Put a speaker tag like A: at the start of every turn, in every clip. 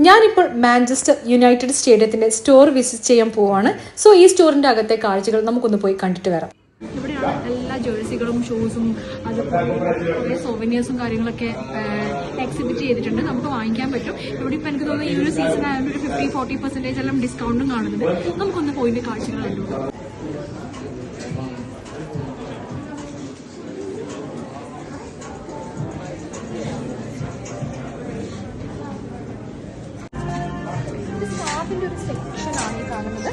A: ഞാനിപ്പോൾ Manchester United സ്റ്റേഡിയത്തിന്റെ store visit ചെയ്യാൻ പോവാണ്. സോ ഈ സ്റ്റോറിന്റെ അകത്തെ കാഴ്ചകൾ നമുക്കൊന്ന് പോയി കണ്ടിട്ട് വരാം. ഇവിടെയാണ് എല്ലാ ജേഴ്സികളും ഷൂസും അതുപോലെ സോവനിയേഴ്സും കാര്യങ്ങളൊക്കെ എക്സിബിറ്റ് ചെയ്തിട്ടുണ്ട്. നമുക്ക് വാങ്ങിക്കാൻ പറ്റും. ഇവിടെ ഇപ്പം എനിക്ക് തോന്നുന്നു ഈ ഒരു സീസൺ ആയതുകൊണ്ട് ഒരു 50-40% എല്ലാം ഡിസ്കൗണ്ടും കാണുന്നുണ്ട്. നമുക്കൊന്ന് പോയിന്റെ കാഴ്ചകൾ കണ്ടു. ഒരു സെക്ഷനാണ് ഈ കാണുന്നത്.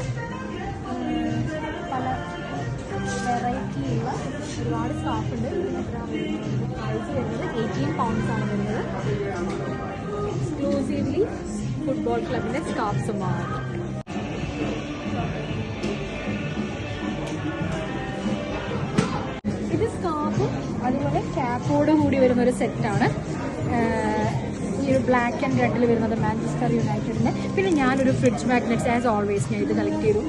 A: പല വെറൈറ്റിയുള്ള ഒരുപാട് സ്റ്റാഫുണ്ട്. പ്രൈസ് വരുന്നത് 18 പൗണ്ട്സ് ആണ് വരുന്നത്. എക്സ്ക്ലൂസീവ്ലി ഫുട്ബോൾ ക്ലബിന്റെ സ്റ്റാഫ്സുമാണ്. ഇത് സ്കാർഫും അതുപോലെ ക്യാപ്പോട് കൂടി വരുന്ന ഒരു സെറ്റാണ്. ഈ ഒരു ബ്ലാക്ക് ആൻഡ് റെഡിൽ വരുന്നത് മാഞ്ചസ്റ്റർ യുണൈറ്റഡിന്. പിന്നെ ഞാനൊരു ഫ്രിഡ്ജ് മാഗ്നറ്റ്സ് ആസ് ഓൾവേസ് ഞാൻ ഇത് കളക്ട് ചെയ്തു.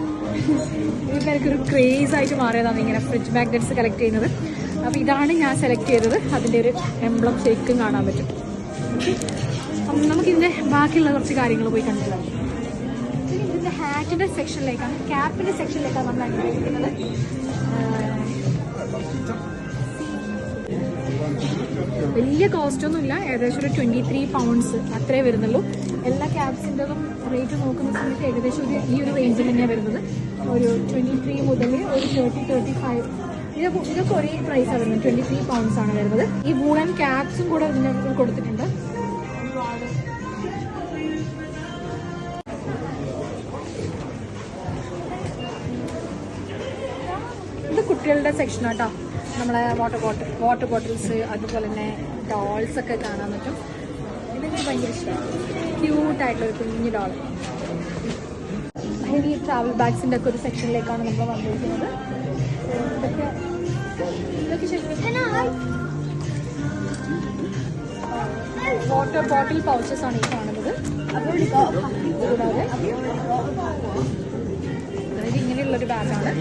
A: ഇതൊക്കെ എനിക്കൊരു ക്രേസ് ആയിട്ട് മാറിയതാണ് ഇങ്ങനെ ഫ്രിഡ്ജ് മാഗ്നറ്റ്സ് കളക്ട് ചെയ്യുന്നത്. അപ്പോൾ ഇതാണ് ഞാൻ സെലക്ട് ചെയ്തത്. അതിൻ്റെ ഒരു എംബ്ലം ശരിക്കും കാണാൻ പറ്റും. അപ്പം നമുക്കിതിൻ്റെ ബാക്കിയുള്ള കുറച്ച് കാര്യങ്ങൾ പോയി കണ്ടിട്ടുള്ളത്. ഇതിൻ്റെ ഹാറ്റിൻ്റെ സെക്ഷനിലേക്കാണ്, ക്യാപ്പിൻ്റെ സെക്ഷനിലേക്കാണ് നമ്മൾ അനുഭവിക്കുന്നത്. വലിയ കോസ്റ്റൊന്നും ഇല്ല. ഏകദേശം ഒരു 23 പൗണ്ട്സ് അത്രേ വരുന്നുള്ളൂ. എല്ലാ ക്യാബ്സിൻ്റെതും റേറ്റ് നോക്കുന്ന സമയത്ത് ഏകദേശം ഈ ഒരു റേഞ്ചിൽ തന്നെയാണ് വരുന്നത്. ഒരു 23 മുതൽ ഒരു 30-35 ഇതൊക്കെ ഒരേ പ്രൈസാണ് വരുന്നത്. 23 പൗണ്ട്സ് ആണ് വരുന്നത്. ഈ വൂളൻ ക്യാപ്സും കൂടെ ഇതിനകത്ത് കൊടുത്തിട്ടുണ്ട്. ഇത് കുട്ടികളുടെ സെക്ഷനാട്ടോ. നമ്മളെ വാട്ടർ ബോട്ടിൽസ് അതുപോലെ തന്നെ ഡോൾസ് ഒക്കെ കാണാൻ പറ്റും. ഇതെനിക്ക് ഭയങ്കര ഇഷ്ടമാണ്. ക്യൂട്ടായിട്ടുള്ള ഒരു കുഞ്ഞു ഡോൾ. ഹെവി ട്രാവൽ ബാഗ്സിൻ്റെ ഒക്കെ ഒരു സെക്ഷനിലേക്കാണ് നമ്മൾ വന്നിരിക്കുന്നത്. ഇതൊക്കെ ശരിക്കും വാട്ടർ ബോട്ടിൽ പൗച്ചസ് ആണ് ഈ കാണുന്നത്. കൂടാതെ അതായത് ഇങ്ങനെയുള്ളൊരു ബാഗാണ്.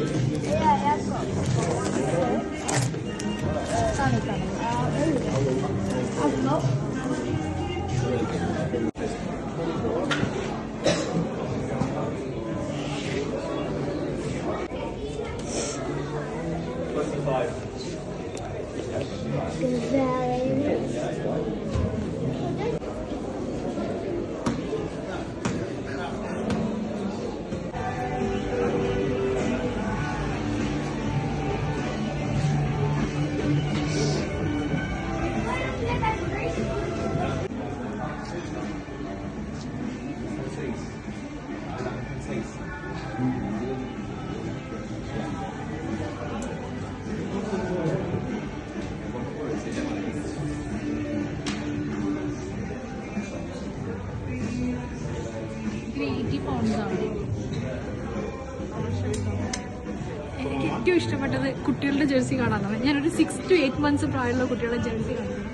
A: എനിക്ക് ഏറ്റവും ഇഷ്ടപ്പെട്ടത് കുട്ടികളുടെ ജേഴ്സി കാണാനാണ്. ഞാനൊരു 6 to 8 months പ്രായമുള്ള കുട്ടികളുടെ ജേഴ്സി കാണുന്നത്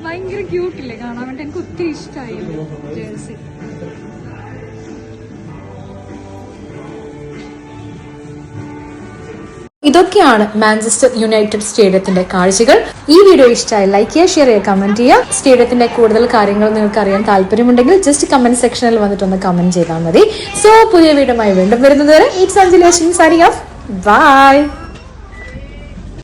A: ഭയങ്കര ക്യൂട്ടില്ലേ കാണാൻ വേണ്ടി. എനിക്ക് ഒത്തിരി ഇഷ്ടമായി ജേഴ്സി. ഇതൊക്കെയാണ് മാഞ്ചസ്റ്റർ യുണൈറ്റഡ് സ്റ്റേഡിയത്തിന്റെ കാഴ്ചകൾ. ഈ വീഡിയോ ഇഷ്ടമായി ലൈക്ക് ചെയ്യുക, ഷെയർ ചെയ്യുക, കമന്റ് ചെയ്യുക. സ്റ്റേഡിയത്തിന്റെ കൂടുതൽ കാര്യങ്ങൾ നിങ്ങൾക്ക് അറിയാൻ താല്പര്യമുണ്ടെങ്കിൽ ജസ്റ്റ് കമന്റ് സെക്ഷനിൽ വന്നിട്ടൊന്ന് കമന്റ് ചെയ്താൽ മതി. സോ പുതിയ വീഡിയോയുമായി വീണ്ടും വരുന്നത് വരെ it's Anjali signing off. By.